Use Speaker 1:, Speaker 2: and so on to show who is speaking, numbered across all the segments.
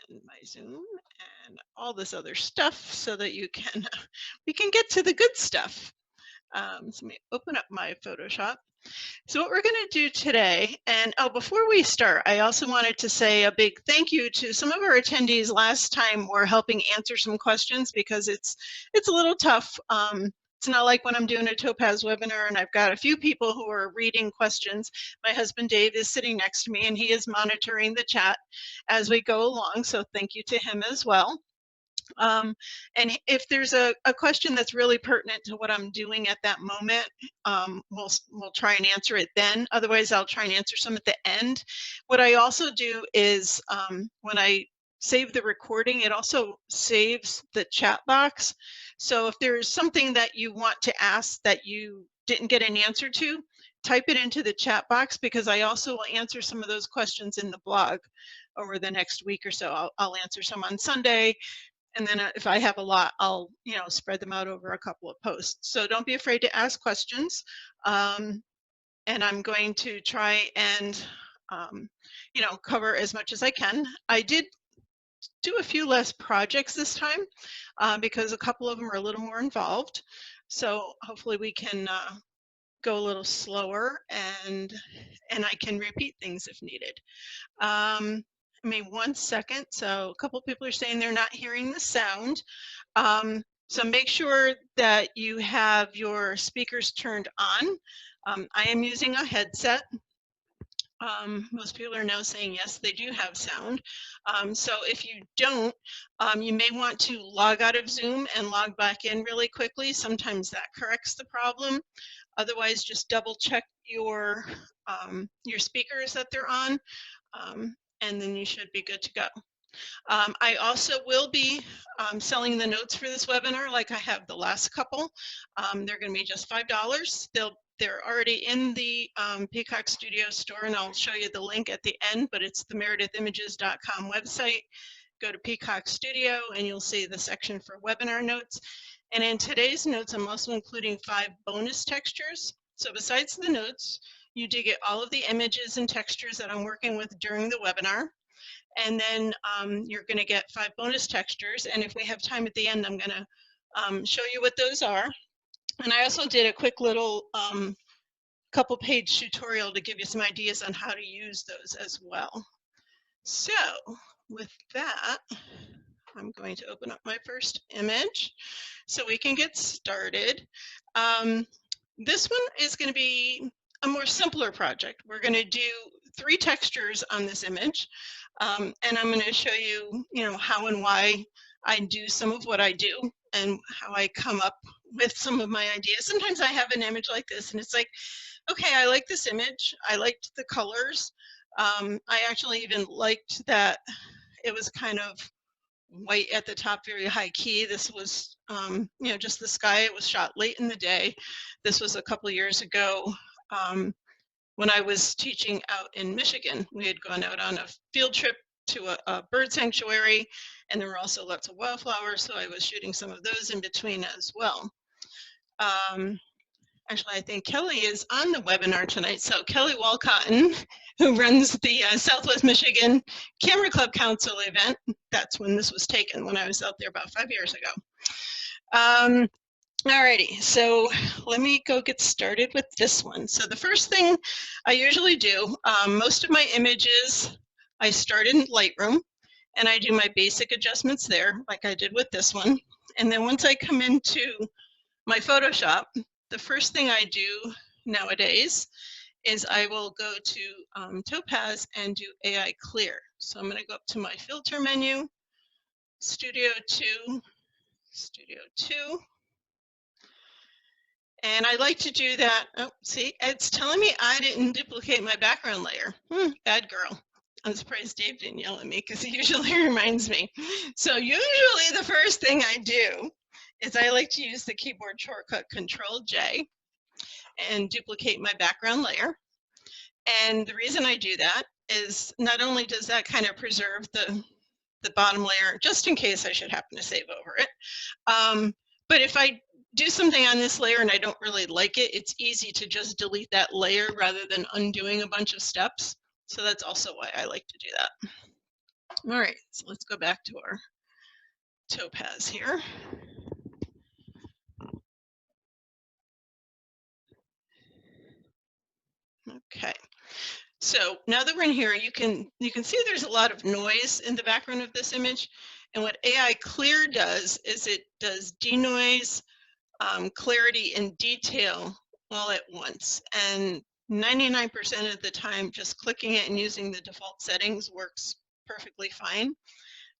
Speaker 1: and my Zoom and all this other stuff so that you can we can get to the good stuff. So let me open up my Photoshop. So what we're going to do today, and oh, before we start, I also wanted to say a big thank you to some of our attendees. Last time were helping answer some questions because it's a little tough. It's not like when I'm doing a Topaz webinar and I've got a few people who are reading questions. My husband Dave is sitting next to me and he is monitoring the chat as we go along. So thank you to him as well. And if there's a question that's really pertinent to what I'm doing at that moment, we'll try and answer it then. Otherwise, I'll try and answer some at the end. What I also do is when I save the recording, it also saves the chat box. So if there's something that you want to ask that you didn't get an answer to, type it into the chat box, because I also will answer some of those questions in the blog over the next week or so. I'll answer some on Sunday. And then if I have a lot, I'll, spread them out over a couple of posts. So don't be afraid to ask questions. And I'm going to try and, cover as much as I can. I did do a few less projects this time because a couple of them are a little more involved. So hopefully we can go a little slower and I can repeat things if needed. Give me 1 second. So a couple people are saying they're not hearing the sound. So make sure that you have your speakers turned on. I am using a headset. Most people are now saying yes, they do have sound. So if you don't, you may want to log out of Zoom and log back in really quickly. Sometimes that corrects the problem. Otherwise, just double check your speakers that they're on. And then you should be good to go. I also will be selling the notes for this webinar like I have the last couple. They're going to be just $5. They're already in the Peacock Studio store, and I'll show you the link at the end, but it's the meredithimages.com website. Go to Peacock Studio and you'll see the section for webinar notes. And in today's notes, I'm also including 5 bonus textures. So besides the notes, you do get all of the images and textures that I'm working with during the webinar. And then you're going to get 5 bonus textures. And if we have time at the end, I'm going to show you what those are. And I also did a quick little couple page tutorial to give you some ideas on how to use those as well. So with that, I'm going to open up my first image so we can get started. This one is going to be a more simpler project. We're going to do 3 textures on this image, and I'm going to show you, how and why I do some of what I do and how I come up with some of my ideas. Sometimes I have an image like this and it's like, okay, I like this image. I liked the colors. I actually even liked that it was kind of white at the top, very high key. This was, just the sky. It was shot late in the day. This was a couple of years ago when I was teaching out in Michigan. We had gone out on a field trip to a bird sanctuary, and there were also lots of wildflowers, so I was shooting some of those in between as well. Actually, I think Kelly is on the webinar tonight. So Kelly Walcotton, who runs the Southwest Michigan Camera Club Council event, that's when this was taken, when I was out there about 5 years ago. Alrighty, so let me go get started with this one. So the first thing I usually do, most of my images, I start in Lightroom and I do my basic adjustments there, like I did with this one. And then once I come into my Photoshop, the first thing I do nowadays is I will go to Topaz and do AI Clear. So I'm going to go up to my filter menu, Studio 2, and I like to do that. Oh, see, it's telling me I didn't duplicate my background layer. Bad girl. I'm surprised Dave didn't yell at me because he usually reminds me. So usually the first thing I do is I like to use the keyboard shortcut Control-J and duplicate my background layer. And the reason I do that is not only does that kind of preserve the bottom layer, just in case I should happen to save over it, but if I do something on this layer and I don't really like it, it's easy to just delete that layer rather than undoing a bunch of steps. So that's also why I like to do that. All right, so let's go back to our topaz here. Okay, so now that we're in here, you can see there's a lot of noise in the background of this image, and what AI Clear does is it does denoise, clarity, and detail all at once, and 99% of the time just clicking it and using the default settings works perfectly fine.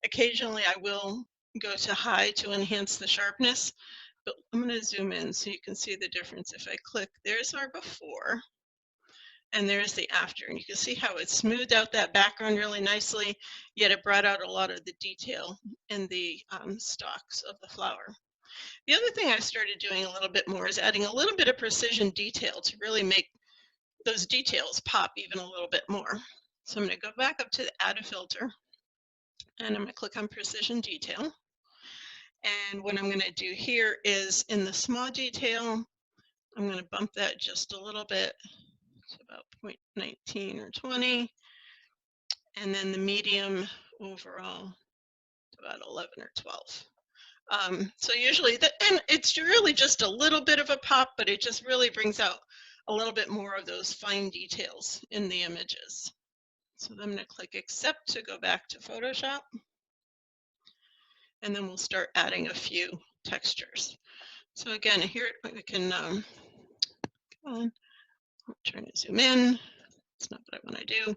Speaker 1: Occasionally I will go to high to enhance the sharpness, but I'm going to zoom in so you can see the difference. If I click, there's our before and there's the after, and you can see how it smoothed out that background really nicely, yet it brought out a lot of the detail in the stalks of the flower. The other thing I started doing a little bit more is adding a little bit of precision detail to really make those details pop even a little bit more. So I'm going to go back up to the add a filter, and I'm going to click on precision detail. And what I'm going to do here is in the small detail, I'm going to bump that just a little bit to about 0.19 or 20. And then the medium overall to about 11 or 12. So usually, and it's really just a little bit of a pop, but it just really brings out a little bit more of those fine details in the images. So I'm going to click accept to go back to Photoshop. And then we'll start adding a few textures. So again, here we can, come on, I'm trying to zoom in. It's not what I want to do.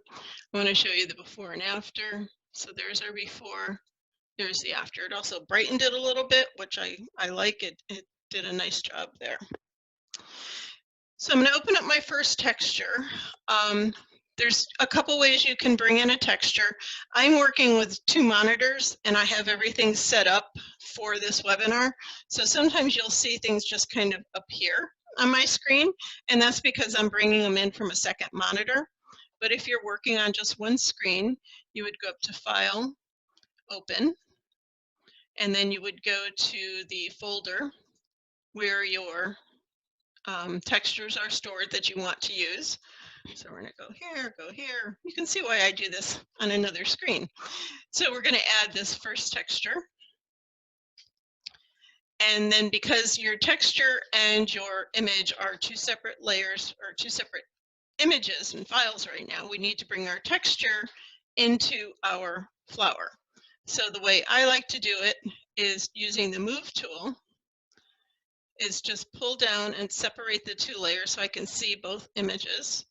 Speaker 1: I want to show you the before and after. So there's our before, there's the after. It also brightened it a little bit, which I like. It did a nice job there. So I'm going to open up my first texture. There's a couple ways you can bring in a texture. I'm working with 2 monitors and I have everything set up for this webinar. So sometimes you'll see things just kind of appear on my screen, and that's because I'm bringing them in from a second monitor. But if you're working on just one screen, you would go up to File, Open, and then you would go to the folder where your textures are stored that you want to use. So we're going to go here, go here. You can see why I do this on another screen. So we're going to add this first texture. And then because your texture and your image are 2 separate layers or 2 separate images and files right now, we need to bring our texture into our flower. So the way I like to do it is using the Move tool, is just pull down and separate the 2 layers so I can see both images.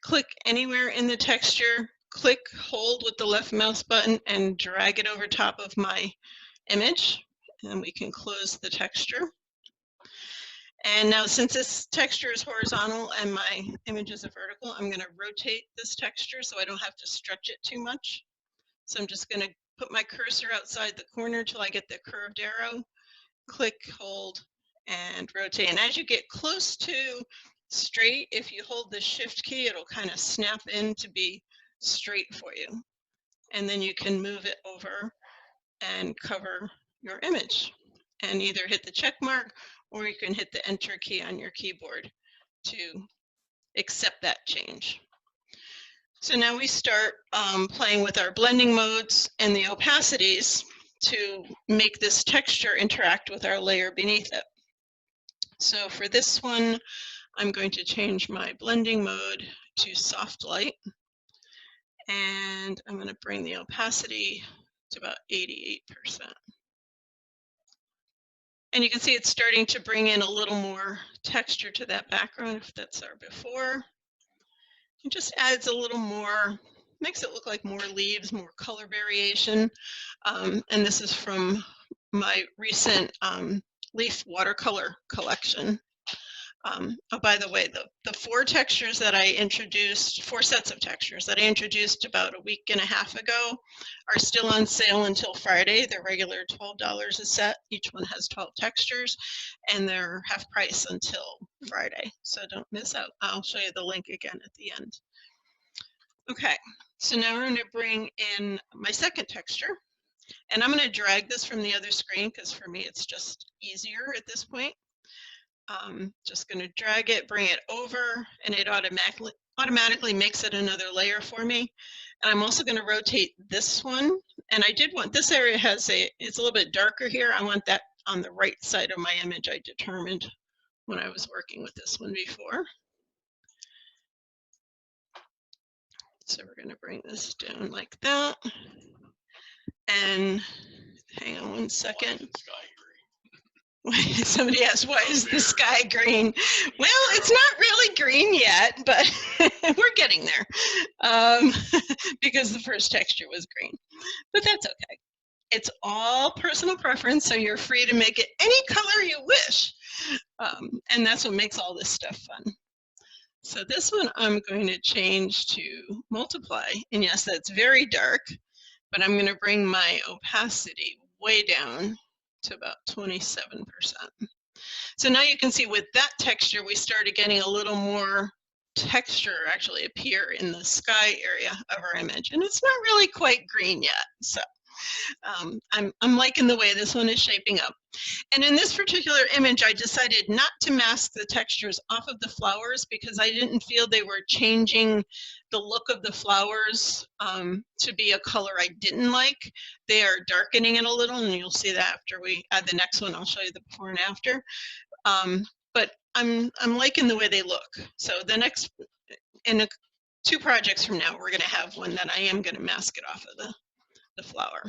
Speaker 1: Click anywhere in the texture, click, hold with the left mouse button and drag it over top of my image, and we can close the texture. And now since this texture is horizontal and my image is a vertical, I'm going to rotate this texture so I don't have to stretch it too much. So I'm just going to put my cursor outside the corner till I get the curved arrow, click, hold, and rotate. And as you get close to straight, if you hold the shift key, it'll kind of snap in to be straight for you. And then you can move it over and cover your image and either hit the check mark or you can hit the enter key on your keyboard to accept that change. So now we start playing with our blending modes and the opacities to make this texture interact with our layer beneath it. So for this one, I'm going to change my blending mode to soft light, and I'm going to bring the opacity to about 88%. And you can see it's starting to bring in a little more texture to that background. If that's our before, it just adds a little more, makes it look like more leaves, more color variation. And this is from my recent leaf watercolor collection. Oh, by the way, the 4 textures that I introduced, 4 sets of textures that I introduced about a week and a half ago are still on sale until Friday. They're regular $12 a set. Each one has 12 textures, and they're half price until Friday. So don't miss out. I'll show you the link again at the end. Okay, so now we're going to bring in my second texture, and I'm going to drag this from the other screen because for me it's just easier at this point. Just going to drag it, bring it over, and it automatically makes it another layer for me. And I'm also going to rotate this one And I did want, this area has it's a little bit darker here. I want that on the right side of my image, I determined when I was working with this one before. So we're going to bring this down like that. And hang on one second. Somebody asked, why is the sky green? Well, it's not really green yet, but we're getting there because the first texture was green. But that's okay. It's all personal preference, so you're free to make it any color you wish. And that's what makes all this stuff fun. So this one I'm going to change to multiply. And yes, that's very dark, but I'm going to bring my opacity way down to about 27%. So now you can see with that texture, we started getting a little more texture actually appear in the sky area of our image. And it's not really quite green yet. So I'm liking the way this one is shaping up. And in this particular image, I decided not to mask the textures off of the flowers because I didn't feel they were changing the look of the flowers to be a color I didn't like. They are darkening it a little, and you'll see that after we add the next one. I'll show you the before and after. But I'm liking the way they look. So the next, in 2 projects from now, we're going to have one that I am going to mask it off of the flower.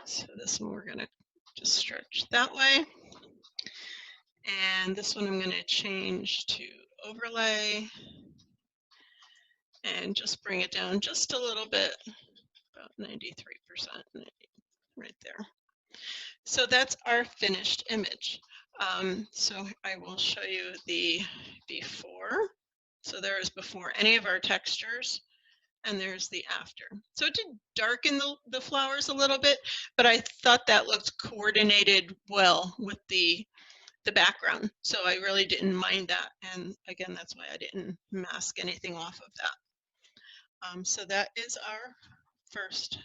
Speaker 1: So this one we're going to just stretch that way. And this one I'm going to change to overlay and just bring it down just a little bit, about 93%, right there. So that's our finished image. So I will show you the before. So there is before any of our textures, and there's the after. So it did darken the flowers a little bit, but I thought that looked coordinated well with the background. So I really didn't mind that. And again, that's why I didn't mask anything off of that. So that is our first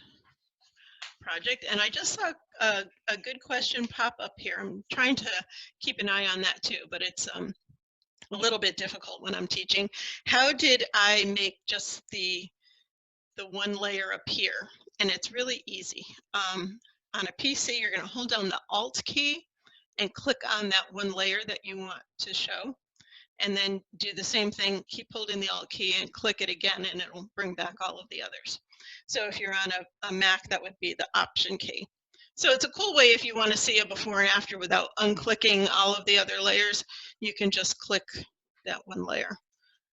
Speaker 1: project. And I just saw a good question pop up here. I'm trying to keep an eye on that too, but it's a little bit difficult when I'm teaching. How did I make just the one layer appear? And it's really easy. On a PC, you're going to hold down the Alt key and click on that one layer that you want to show, and then do the same thing, keep holding the Alt key and click it again, and it will bring back all of the others. So if you're on a Mac, that would be the Option key. So it's a cool way if you want to see a before and after without unclicking all of the other layers, you can just click that one layer.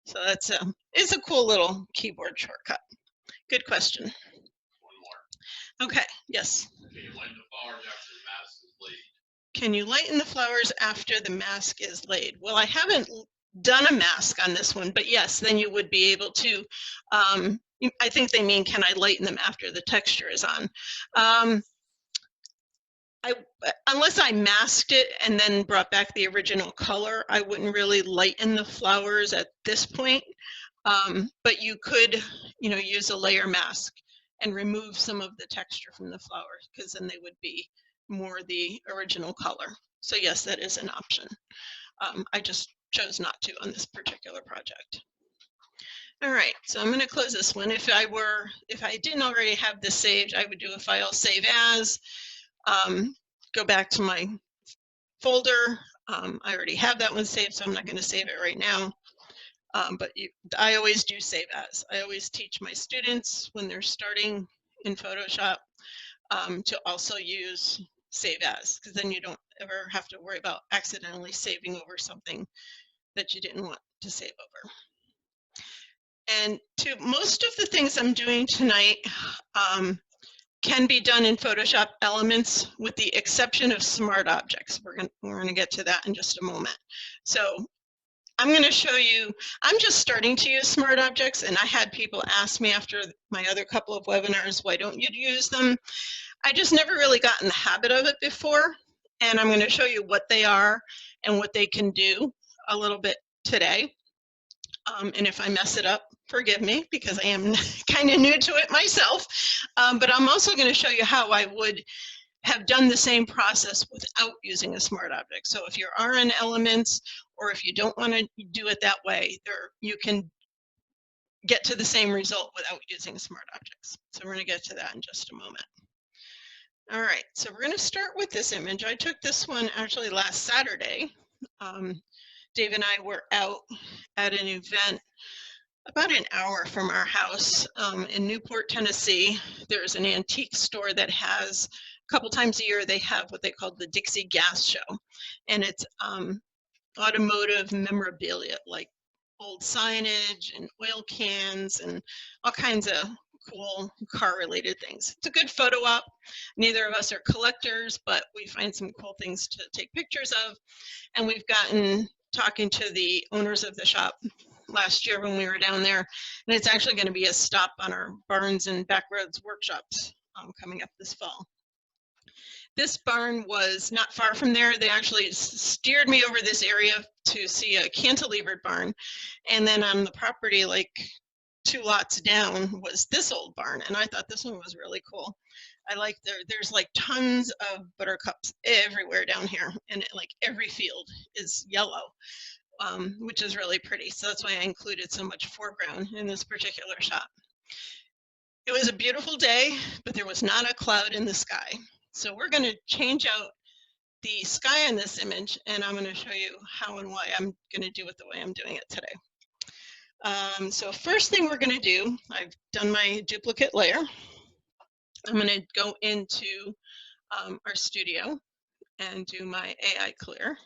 Speaker 1: So that's it's a cool little keyboard shortcut. Good question.
Speaker 2: One more.
Speaker 1: Okay, yes.
Speaker 2: Can you lighten the flowers after the mask is laid?
Speaker 1: Can you lighten the flowers after the mask is laid? Well, I haven't done a mask on this one, but yes, then you would be able to. I think they mean, can I lighten them after the texture is on? Unless I masked it and then brought back the original color, I wouldn't really lighten the flowers at this point. But you could, use a layer mask and remove some of the texture from the flowers, because then they would be more the original color. So yes, that is an option. I just chose not to on this particular project. All right, so I'm going to close this one. If I didn't already have this saved, I would do a file save as, go back to my folder. I already have that one saved, so I'm not going to save it right now. But I always do save as. I always teach my students when they're starting in Photoshop to also use save as, because then you don't ever have to worry about accidentally saving over something that you didn't want to save over. And most of the things I'm doing tonight can be done in Photoshop Elements, with the exception of smart objects. We're going to get to that in just a moment. So I'm going to show you, I'm just starting to use smart objects, and I had people ask me after my other couple of webinars, why don't you use them? I just never really got in the habit of it before, and I'm going to show you what they are and what they can do a little bit today. And if I mess it up, forgive me, because I am kind of new to it myself. But I'm also going to show you how I would have done the same process without using a smart object. So if you are in Elements, or if you don't want to do it that way, you can get to the same result without using smart objects. So we're going to get to that in just a moment. All right, so we're going to start with this image. I took this one actually last Saturday. Dave and I were out at an event about an hour from our house in Newport, Tennessee. There's an antique store that has, a couple times a year, they have what they call the Dixie Gas Show. And it's automotive memorabilia, like old signage and oil cans and all kinds of cool car-related things. It's a good photo op. Neither of us are collectors, but we find some cool things to take pictures of. And we've gotten talking to the owners of the shop last year when we were down there, and it's actually going to be a stop on our Barns and Backroads workshops coming up this fall. This barn was not far from there. They actually steered me over this area to see a cantilevered barn, and then on the property like 2 lots down was this old barn, and I thought this one was really cool. I like there's like tons of buttercups everywhere down here, and like every field is yellow. Which is really pretty. So that's why I included so much foreground in this particular shot. It was a beautiful day, but there was not a cloud in the sky. So we're going to change out the sky in this image, and I'm going to show you how and why I'm going to do it the way I'm doing it today. So first thing we're going to do, I've done my duplicate layer. I'm going to go into our studio and do my AI clear.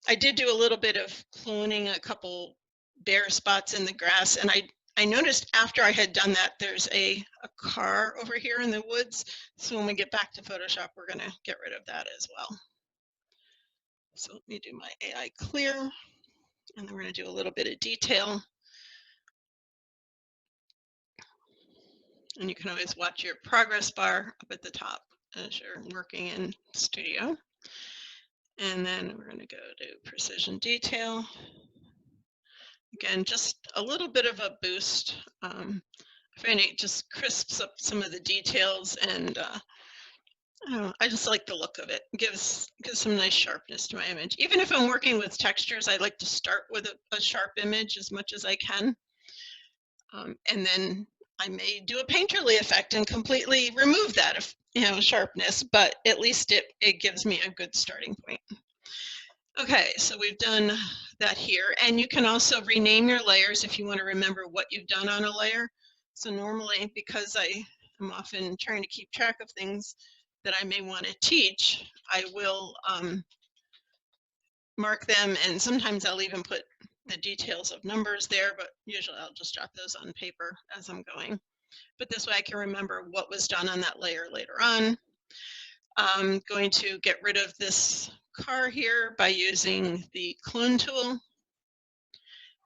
Speaker 1: I did do a little bit of cloning a couple bare spots in the grass, and I noticed after I had done that, there's a car over here in the woods. So when we get back to Photoshop, we're going to get rid of that as well. So let me do my AI clear, and then we're going to do a little bit of detail. And you can always watch your progress bar up at the top as you're working in Studio. And then we're going to go to precision detail. Again, just a little bit of a boost. I find it just crisps up some of the details, and I just like the look of it. It gives some nice sharpness to my image. Even if I'm working with textures, I like to start with a sharp image as much as I can. And then I may do a painterly effect and completely remove that sharpness, but at least it gives me a good starting point. Okay, so we've done that here, and you can also rename your layers if you want to remember what you've done on a layer. So normally, because I am often trying to keep track of things that I may want to teach, I will mark them, and sometimes I'll even put the details of numbers there, but usually I'll just jot those on paper as I'm going. But this way I can remember what was done on that layer later on. I'm going to get rid of this car here by using the clone tool.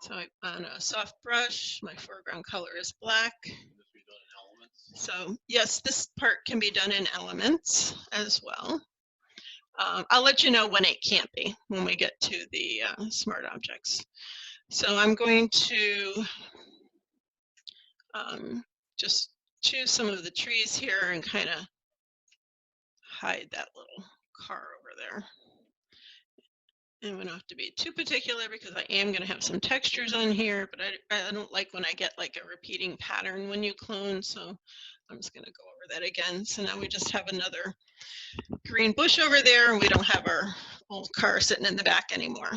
Speaker 1: So on a soft brush, my foreground color is black. So yes, this part can be done in elements as well. I'll let you know when it can't be when we get to the smart objects. So I'm going to just choose some of the trees here and kind of hide that little car over there. And we don't have to be too particular because I am going to have some textures on here, but I don't like when I get like a repeating pattern when you clone, so I'm just going to go over that again. So now we just have another green bush over there, and we don't have our old car sitting in the back anymore.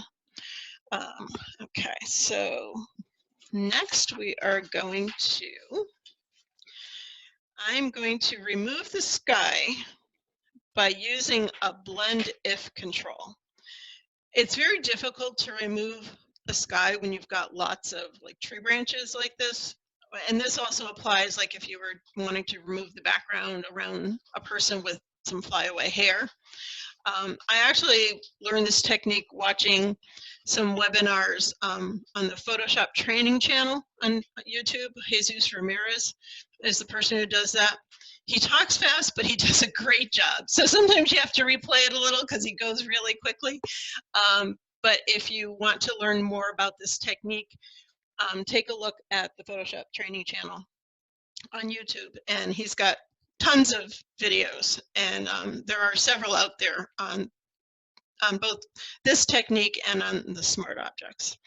Speaker 1: Okay, so next we are going to, I'm going to remove the sky by using a blend if control. It's very difficult to remove the sky when you've got lots of like tree branches like this. And this also applies like if you were wanting to remove the background around a person with some flyaway hair. I actually learned this technique watching some webinars on the Photoshop training channel on YouTube. Jesus Ramirez is the person who does that. He talks fast, but he does a great job. So sometimes you have to replay it a little because he goes really quickly. But if you want to learn more about this technique, take a look at the Photoshop training channel on YouTube. And he's got tons of videos. And there are several out there on both this technique and on the smart objects.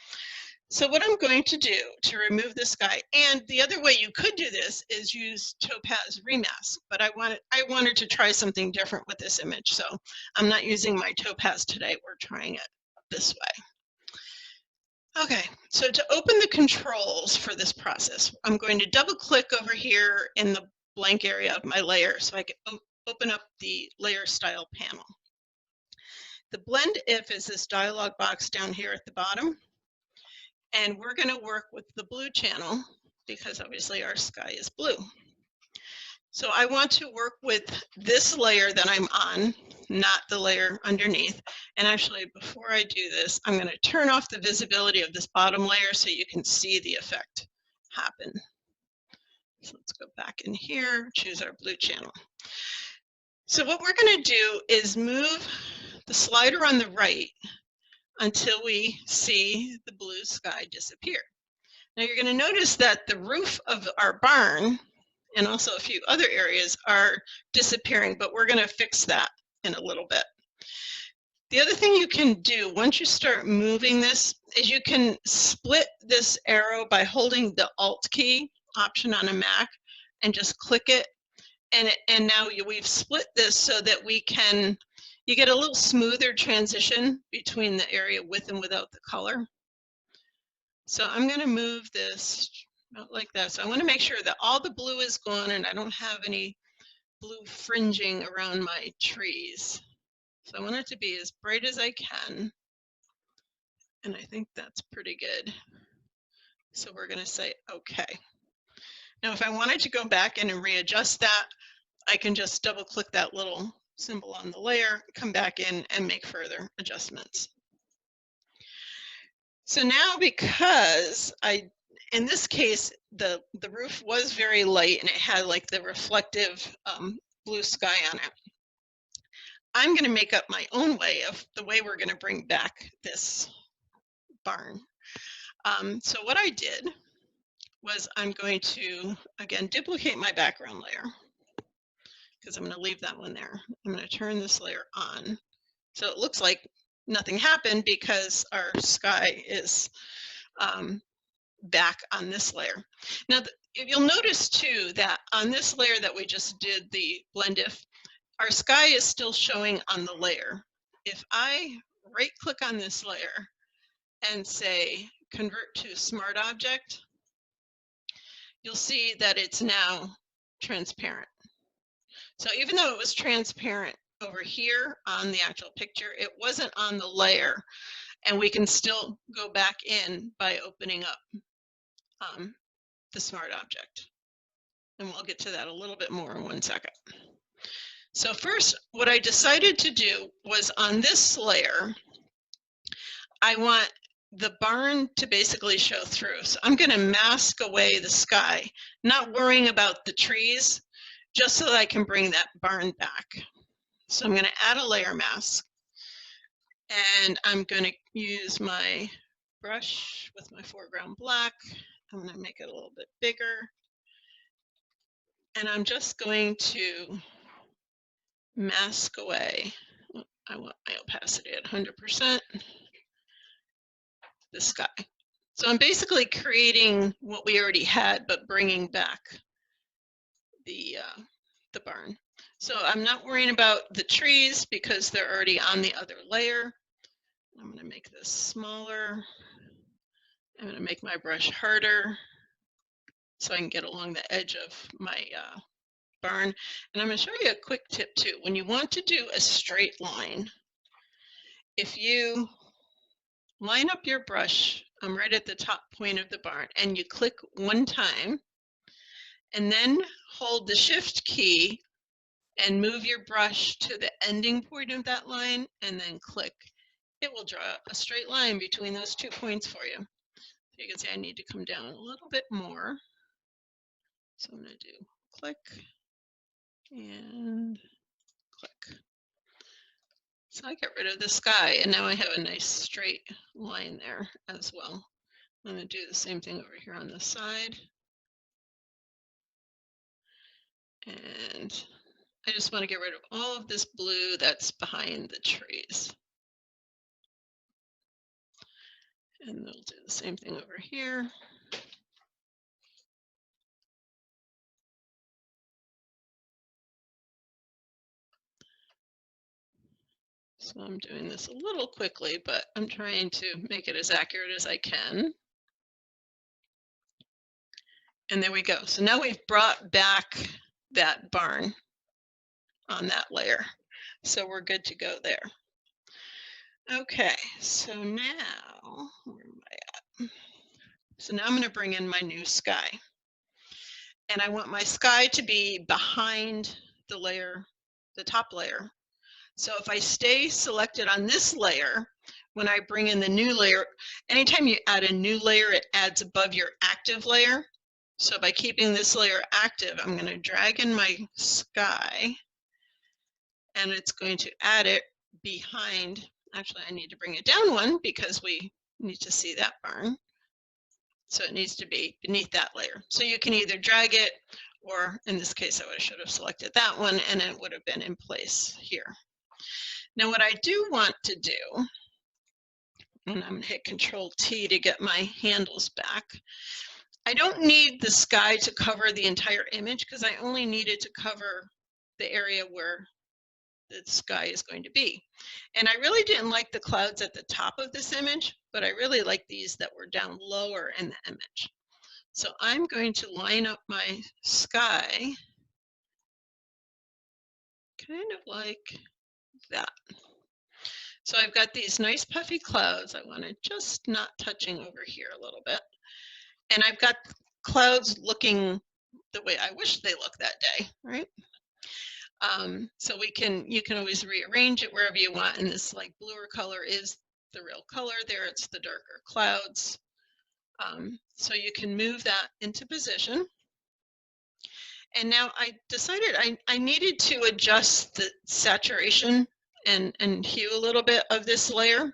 Speaker 1: So what I'm going to do to remove this guy, and the other way you could do this is use Topaz Remask, but I wanted to try something different with this image, so I'm not using my Topaz today. We're trying it this way. Okay, so to open the controls for this process, I'm going to double click over here in the blank area of my layer so I can open up the layer style panel. The blend if is this dialog box down here at the bottom. And we're going to work with the blue channel because obviously our sky is blue. So I want to work with this layer that I'm on, not the layer underneath. And actually, before I do this, I'm going to turn off the visibility of this bottom layer so you can see the effect happen. So let's go back in here, choose our blue channel. So what we're going to do is move the slider on the right until we see the blue sky disappear. Now you're going to notice that the roof of our barn and also a few other areas are disappearing, but we're going to fix that in a little bit. The other thing you can do once you start moving this is you can split this arrow by holding the Alt key option on a Mac and just click it. And now we've split this so that you get a little smoother transition between the area with and without the color. So I'm going to move this out like that. So I want to make sure that all the blue is gone and I don't have any blue fringing around my trees. So I want it to be as bright as I can. And I think that's pretty good. So we're going to say OK. Now if I wanted to go back in and readjust that, I can just double click that little symbol on the layer, come back in and make further adjustments. So now because in this case, the roof was very light and it had like the reflective blue sky on it. I'm going to make up my own way of the way we're going to bring back this barn. So what I did was I'm going to, again, duplicate my background layer because I'm going to leave that one there. I'm going to turn this layer on. So it looks like nothing happened because our sky is back on this layer. Now, you'll notice too that on this layer that we just did the blend if, our sky is still showing on the layer. If I right click on this layer and say convert to smart object, you'll see that it's now transparent. So even though it was transparent over here on the actual picture, it wasn't on the layer, and we can still go back in by opening up the smart object. And we'll get to that a little bit more in 1 second. So first, what I decided to do was on this layer, I want the barn to basically show through. So I'm going to mask away the sky, not worrying about the trees, just so that I can bring that barn back. So I'm going to add a layer mask, and I'm going to use my brush with my foreground black. I'm going to make it a little bit bigger, and I'm just going to mask away. I want my opacity at 100%. The sky. So I'm basically creating what we already had, but bringing back the barn. So I'm not worrying about the trees because they're already on the other layer. I'm going to make this smaller. I'm going to make my brush harder so I can get along the edge of my barn. And I'm going to show you a quick tip too. When you want to do a straight line, if you line up your brush right at the top point of the barn and you click one time and then hold the shift key and move your brush to the ending point of that line and then click, it will draw a straight line between those 2 points for you. So you can see I need to come down a little bit more. So I'm going to do click and click. So I get rid of the sky and now I have a nice straight line there as well. I'm going to do the same thing over here on this side. And I just want to get rid of all of this blue that's behind the trees. And they'll do the same thing over here. So I'm doing this a little quickly, but I'm trying to make it as accurate as I can. And there we go. So now we've brought back that barn on that layer. So we're good to go there. Okay, so now, where am I at? So now I'm going to bring in my new sky. And I want my sky to be behind the layer, the top layer. So if I stay selected on this layer, when I bring in the new layer, anytime you add a new layer, it adds above your active layer. So by keeping this layer active, I'm going to drag in my sky, and it's going to add it behind. Actually, I need to bring it down one because we need to see that barn. So it needs to be beneath that layer. So you can either drag it, or in this case, I should have selected that one, and it would have been in place here. Now what I do want to do, and I'm going to hit Control T to get my handles back. I don't need the sky to cover the entire image because I only need it to cover the area where the sky is going to be. And I really didn't like the clouds at the top of this image, but I really like these that were down lower in the image. So I'm going to line up my sky kind of like that. So I've got these nice puffy clouds. I want to just not touching over here a little bit. And I've got clouds looking the way I wish they look that day, right? So you can always rearrange it wherever you want. And this like bluer color is the real color there. It's the darker clouds. So you can move that into position. And now I decided I needed to adjust the saturation and hue a little bit of this layer.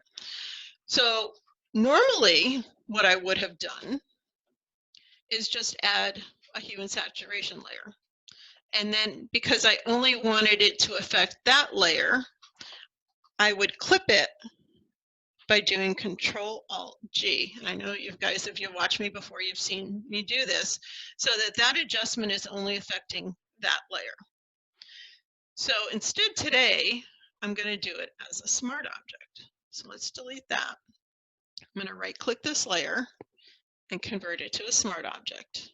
Speaker 1: So normally what I would have done is just add a hue and saturation layer. And then because I only wanted it to affect that layer, I would clip it by doing Control-Alt-G. And I know you guys, if you've watched me before, you've seen me do this, so that that adjustment is only affecting that layer. So instead today, I'm going to do it as a smart object. So let's delete that. I'm going to right-click this layer and convert it to a smart object.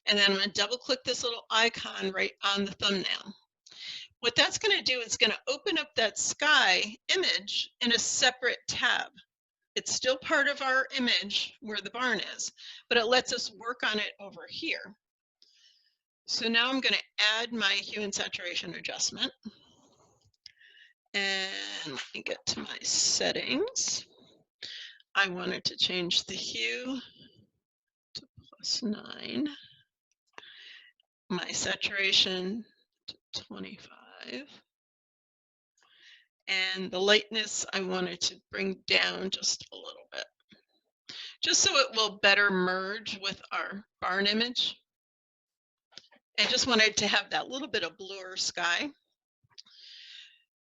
Speaker 1: And then I'm going to double-click this little icon right on the thumbnail. What that's going to do is going to open up that sky image in a separate tab. It's still part of our image where the barn is, but it lets us work on it over here. So now I'm going to add my hue and saturation adjustment. And let me get to my settings. I wanted to change the hue to +9. My saturation to 25. And the lightness I wanted to bring down just a little bit, just so it will better merge with our barn image. I just wanted to have that little bit of bluer sky.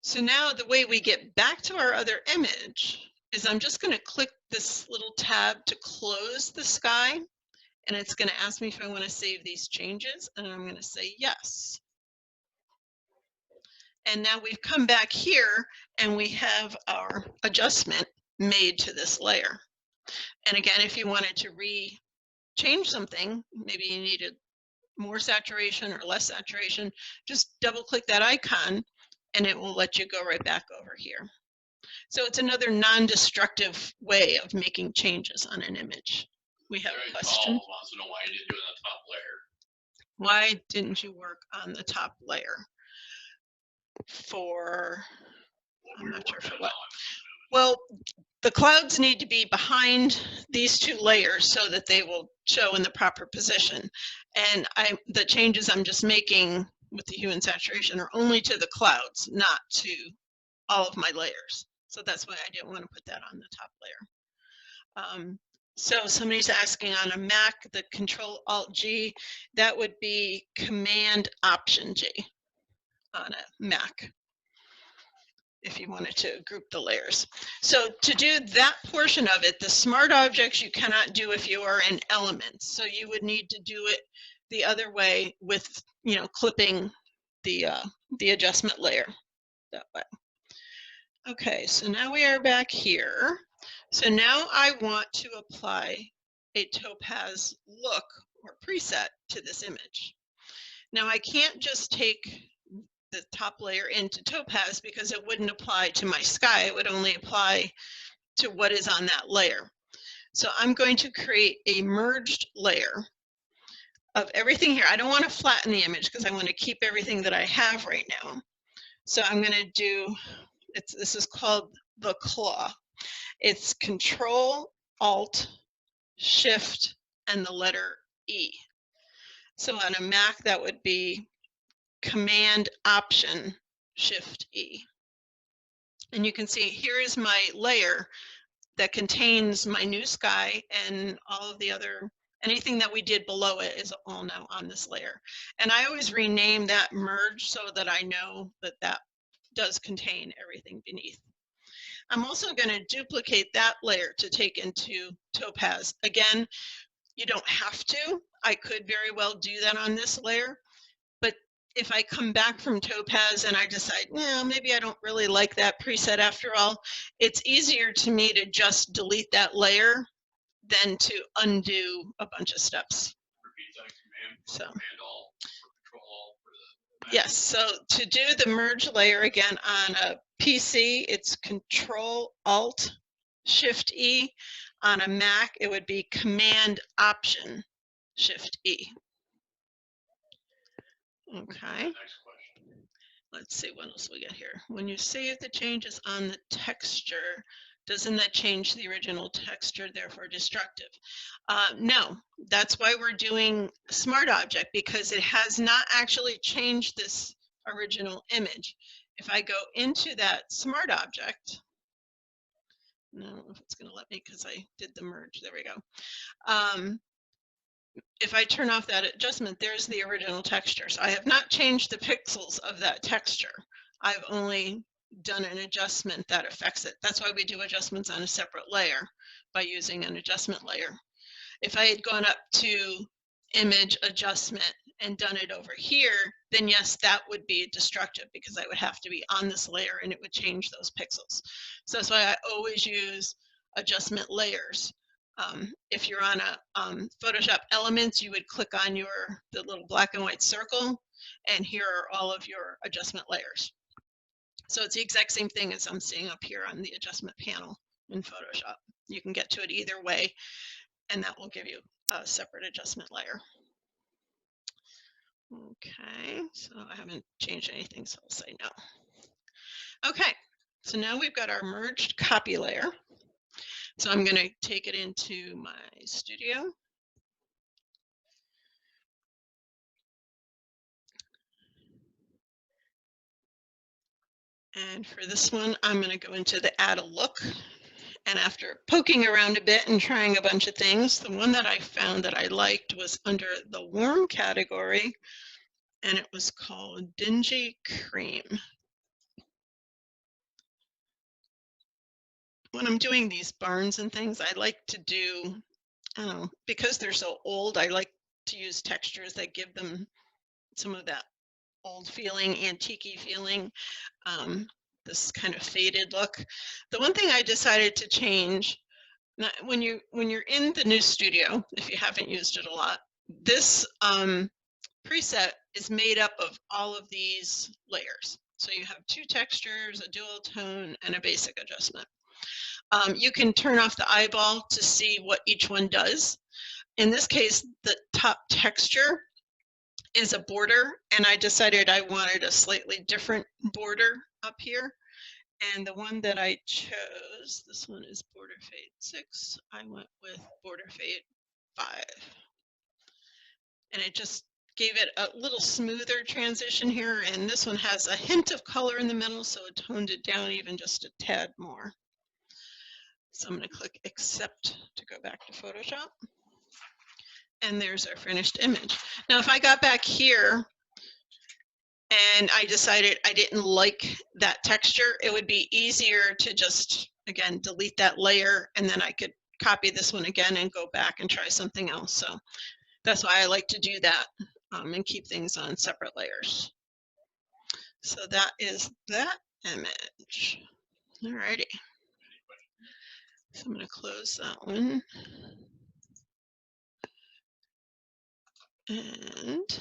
Speaker 1: So now the way we get back to our other image is I'm just going to click this little tab to close the sky, and it's going to ask me if I want to save these changes, and I'm going to say yes. And now we've come back here and we have our adjustment made to this layer. And again, if you wanted to change something, maybe you needed more saturation or less saturation, just double click that icon and it will let you go right back over here. So it's another non-destructive way of making changes on an image. We have a question.
Speaker 3: Wants to know why you didn't do it on the top layer.
Speaker 1: Why didn't you work on the top layer? I'm not sure for what. Well, the clouds need to be behind these two layers so that they will show in the proper position. And the changes I'm just making with the hue and saturation are only to the clouds, not to all of my layers. So that's why I didn't want to put that on the top layer. So somebody's asking on a Mac, the Control-Alt-G, that would be Command-Option-G on a Mac. if you wanted to group the layers. So to do that portion of it, the smart objects you cannot do if you are in Elements. So you would need to do it the other way with, you know, clipping the adjustment layer that way. Okay, so now we are back here. So now I want to apply a topaz look or preset to this image. Now I can't just take the top layer into topaz because it wouldn't apply to my sky. It would only apply to what is on that layer. So I'm going to create a merged layer of everything here. I don't want to flatten the image because I want to keep everything that I have right now. So I'm going to do, this is called the claw. It's Control, Alt, Shift, and the letter E. So on a Mac, that would be Command, Option, Shift, E. And you can see here is my layer that contains my new sky, and all of the other, anything that we did below it is all now on this layer. And I always rename that merge so that I know that that does contain everything beneath. I'm also going to duplicate that layer to take into topaz. Again, you don't have to. I could very well do that on this layer, but if I come back from topaz and I decide, well, maybe I don't really like that preset after all, it's easier to me to just delete that layer than to undo a bunch of steps.
Speaker 3: Repeat that command.
Speaker 1: So,
Speaker 3: Command Alt or Control Alt for the Mac.
Speaker 1: yes, so to do the merge layer again on a PC, it's Control Alt Shift E. On a Mac, it would be Command Option Shift E. Okay.
Speaker 3: Next question.
Speaker 1: Let's see what else we got here. When you save the changes on the texture, doesn't that change the original texture, therefore destructive? No, that's why we're doing Smart Object, because it has not actually changed this original image. If I go into that Smart Object, I don't know if it's going to let me because I did the merge. There we go. If I turn off that adjustment, there's the original texture. So I have not changed the pixels of that texture. I've only done an adjustment that affects it. That's why we do adjustments on a separate layer by using an adjustment layer. If I had gone up to image adjustment and done it over here, then yes, that would be destructive because I would have to be on this layer and it would change those pixels. So that's why I always use adjustment layers. If you're on a Photoshop Elements, you would click on the little black and white circle, and here are all of your adjustment layers. So it's the exact same thing as I'm seeing up here on the adjustment panel in Photoshop. You can get to it either way, and that will give you a separate adjustment layer. Okay, so I haven't changed anything, so I'll say no. Okay, so now we've got our merged copy layer. So I'm going to take it into my studio. And for this one, I'm going to go into the add a look. And after poking around a bit and trying a bunch of things, the one that I found that I liked was under the warm category, and it was called Dingy Cream. When I'm doing these barns and things, I like to do, I don't know, because they're so old, I like to use textures that give them some of that old feeling, antique-y feeling, this kind of faded look. The one thing I decided to change, when you're in the new studio, if you haven't used it a lot, this preset is made up of all of these layers. So you have two textures, a dual tone, and a basic adjustment. You can turn off the eyeball to see what each one does. In this case, the top texture is a border, and I decided I wanted a slightly different border up here. And the one that I chose, this one is Border Fade 6. I went with Border Fade 5. And it just gave it a little smoother transition here, and this one has a hint of color in the middle, so it toned it down even just a tad more. So I'm going to click Accept to go back to Photoshop. And there's our finished image. Now, if I got back here and I decided I didn't like that texture. It would be easier to just, again, delete that layer, and then I could copy this one again and go back and try something else. So that's why I like to do that and keep things on separate layers. So that is that image. Alrighty. So I'm going to close that one. And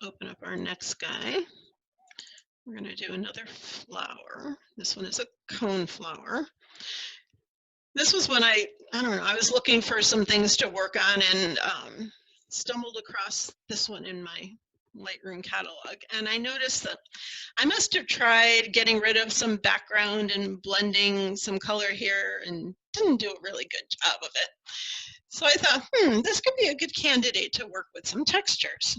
Speaker 1: open up our next guy. We're going to do another flower. This one is a cone flower. This was when I don't know, I was looking for some things to work on and stumbled across this one in my Lightroom catalog. And I noticed that I must have tried getting rid of some background and blending some color here and didn't do a really good job of it. So I thought, this could be a good candidate to work with some textures.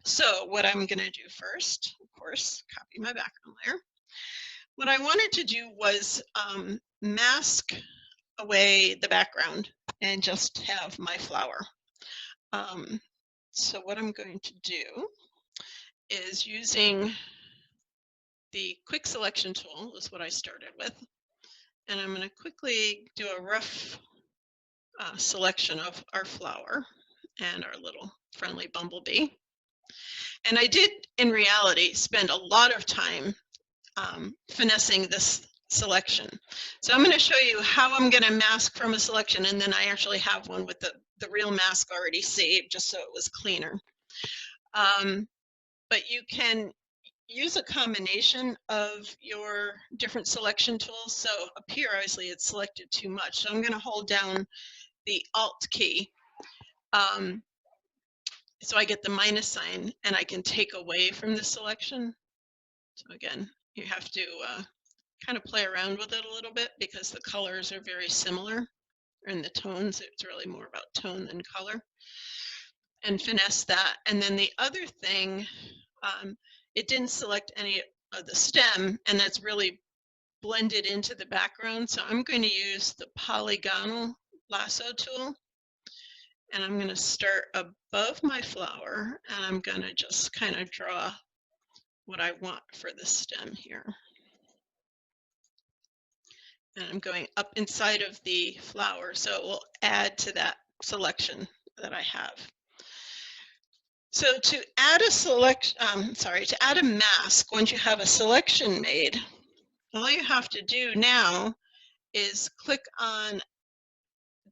Speaker 1: So what I'm going to do first, of course, copy my background layer. What I wanted to do was mask away the background and just have my flower. So what I'm going to do is using the quick selection tool, is what I started with. And I'm going to quickly do a rough selection of our flower and our little friendly bumblebee. And I did, in reality, spend a lot of time finessing this selection. So I'm going to show you how I'm going to mask from a selection, and then I actually have one with the real mask already saved, just so it was cleaner. But you can use a combination of your different selection tools. So up here, obviously, it's selected too much. So I'm going to hold down the Alt key. So I get the minus sign, and I can take away from the selection. So again, you have to kind of play around with it a little bit because the colors are very similar. And the tones, it's really more about tone than color. And finesse that. And then the other thing, it didn't select any of the stem, and that's really blended into the background. So I'm going to use the polygonal lasso tool. And I'm going to start above my flower, and I'm going to just kind of draw what I want for the stem here. And I'm going up inside of the flower, so it will add to that selection that I have. So to add a to add a mask, once you have a selection made, all you have to do now is click on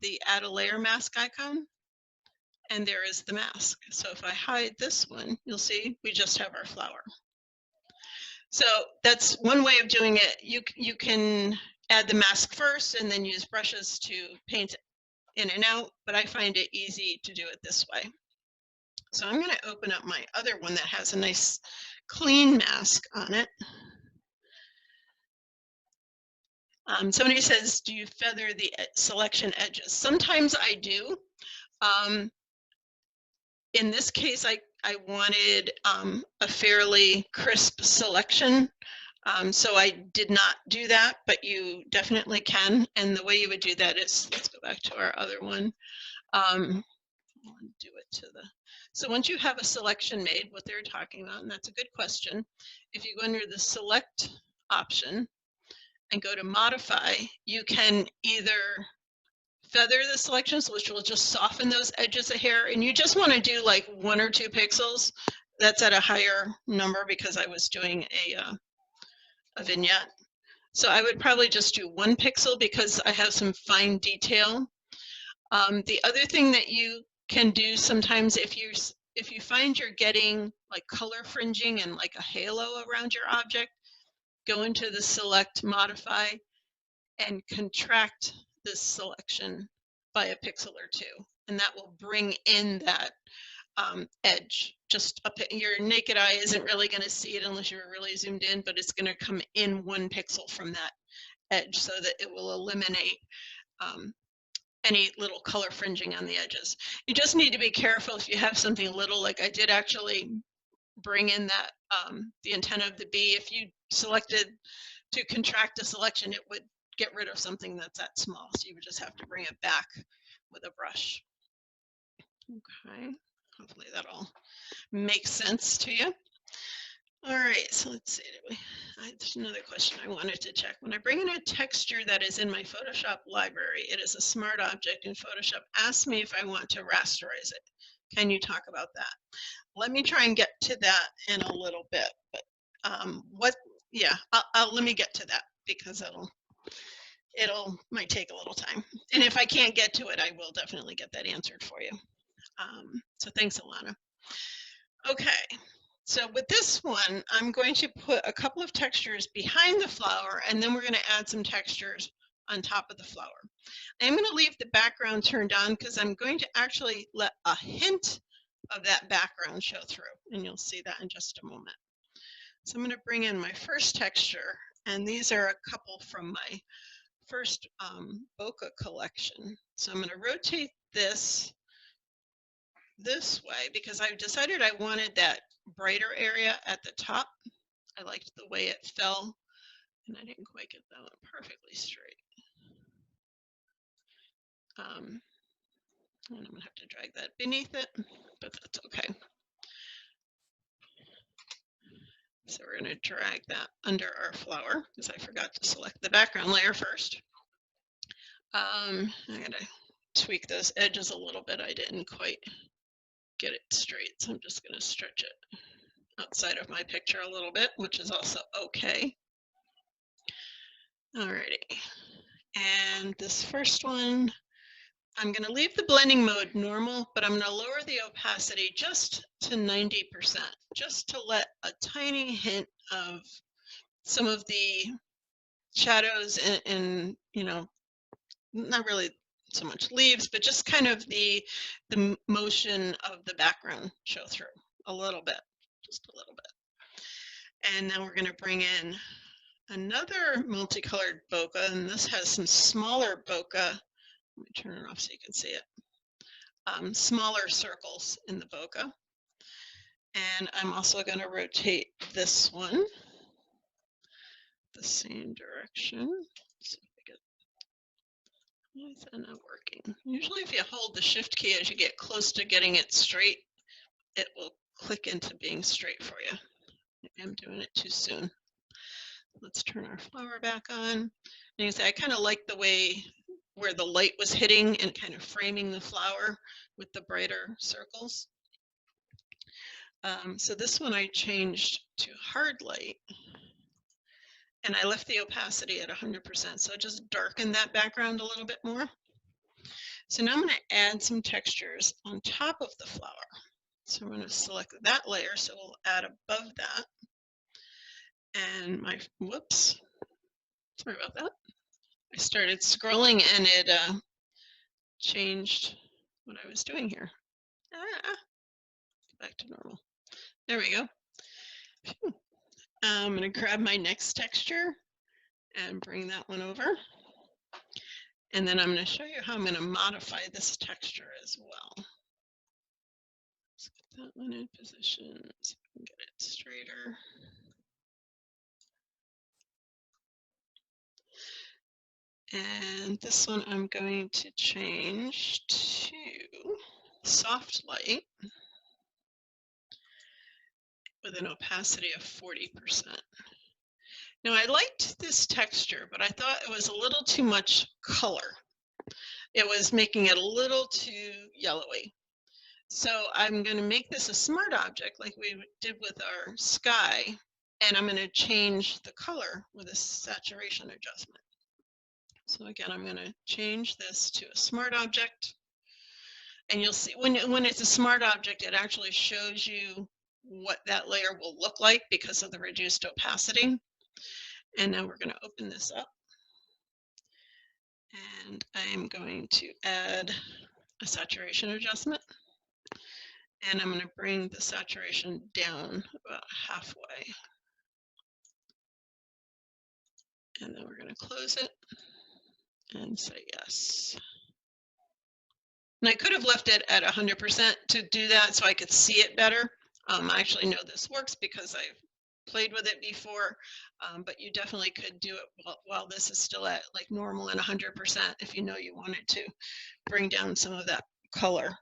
Speaker 1: the Add a Layer Mask icon, and there is the mask. So if I hide this one, you'll see we just have our flower. So that's one way of doing it. You can add the mask first and then use brushes to paint in and out, but I find it easy to do it this way. So I'm going to open up my other one that has a nice clean mask on it. Somebody says, do you feather the selection edges? Sometimes I do. In this case, I wanted a fairly crisp selection. So I did not do that, but you definitely can. And the way you would do that is, let's go back to our other one. Do it to the, so once you have a selection made, what they're talking about, and that's a good question. If you go under the select option and go to modify, you can either feather the selections, which will just soften those edges a hair, and you just want to do like 1 or 2 pixels. That's at a higher number because I was doing a vignette. So I would probably just do 1 pixel because I have some fine detail. The other thing that you can do sometimes, if you find you're getting like color fringing and like a halo around your object, go into the select, modify, and contract this selection by a pixel or 2, and that will bring in that edge. Just your naked eye isn't really going to see it unless you're really zoomed in, but it's going to come in 1 pixel from that edge so that it will eliminate any little color fringing on the edges. You just need to be careful if you have something little, like I did actually bring in that the antenna of the bee. If you selected to contract a selection, it would get rid of something that's that small. So you would just have to bring it back with a brush. Okay, hopefully that all makes sense to you. All right, so let's see. There's another question I wanted to check. When I bring in a texture that is in my Photoshop library, it is a smart object in Photoshop. Ask me if I want to rasterize it. Can you talk about that? Let me try and get to that in a little bit. But yeah, let me get to that because it'll might take a little time. And if I can't get to it, I will definitely get that answered for you. So thanks, Alana. Okay, so with this one, I'm going to put a couple of textures behind the flower, and then we're going to add some textures on top of the flower. I'm going to leave the background turned on because I'm going to actually let a hint of that background show through, and you'll see that in just a moment. So I'm going to bring in my first texture, and these are a couple from my first bokeh collection. So I'm going to rotate this way because I decided I wanted that brighter area at the top. I liked the way it fell, and I didn't quite get that one perfectly straight. And I'm gonna have to drag that beneath it, but that's okay. So we're gonna drag that under our flower because I forgot to select the background layer first. I gotta tweak those edges a little bit. I didn't quite get it straight, so I'm just gonna stretch it outside of my picture a little bit, which is also okay. Alrighty, and this first one, I'm going to leave the blending mode normal, but I'm going to lower the opacity just to 90%, just to let a tiny hint of some of the shadows and you know, not really so much leaves, but just kind of the motion of the background show through a little bit, just a little bit. And then we're going to bring in another multicolored bokeh, and this has some smaller bokeh. Let me turn it off so you can see it. Smaller circles in the bokeh. And I'm also going to rotate this one the same direction. See if I get, why is that not working? Usually if you hold the shift key as you get close to getting it straight, it will click into being straight for you. Maybe I'm doing it too soon. Let's turn our flower back on. And you can see I kind of like the way where the light was hitting and kind of framing the flower with the brighter circles. So this one I changed to hard light, and I left the opacity at 100%, so just darken that background a little bit more. So now I'm going to add some textures on top of the flower. So I'm going to select that layer, so we'll add above that. And my, whoops, sorry about that. I started scrolling and it changed what I was doing here. Back to normal. There we go. I'm going to grab my next texture and bring that one over. And then I'm going to show you how I'm going to modify this texture as well. Let's get that one in position so we can get it straighter. And this one I'm going to change to soft light with an opacity of 40%. Now I liked this texture, but I thought it was a little too much color. It was making it a little too yellowy. So I'm going to make this a smart object like we did with our sky, and I'm going to change the color with a saturation adjustment. So again, I'm going to change this to a smart object, and you'll see when it's a smart object, it actually shows you what that layer will look like because of the reduced opacity. And now we're going to open this up, and I am going to add a saturation adjustment, and I'm going to bring the saturation down about halfway. And then we're going to close it and say yes. And I could have left it at 100% to do that so I could see it better. I actually know this works because I've played with it before, but you definitely could do it while this is still at like normal and 100% if you know you wanted to bring down some of that color.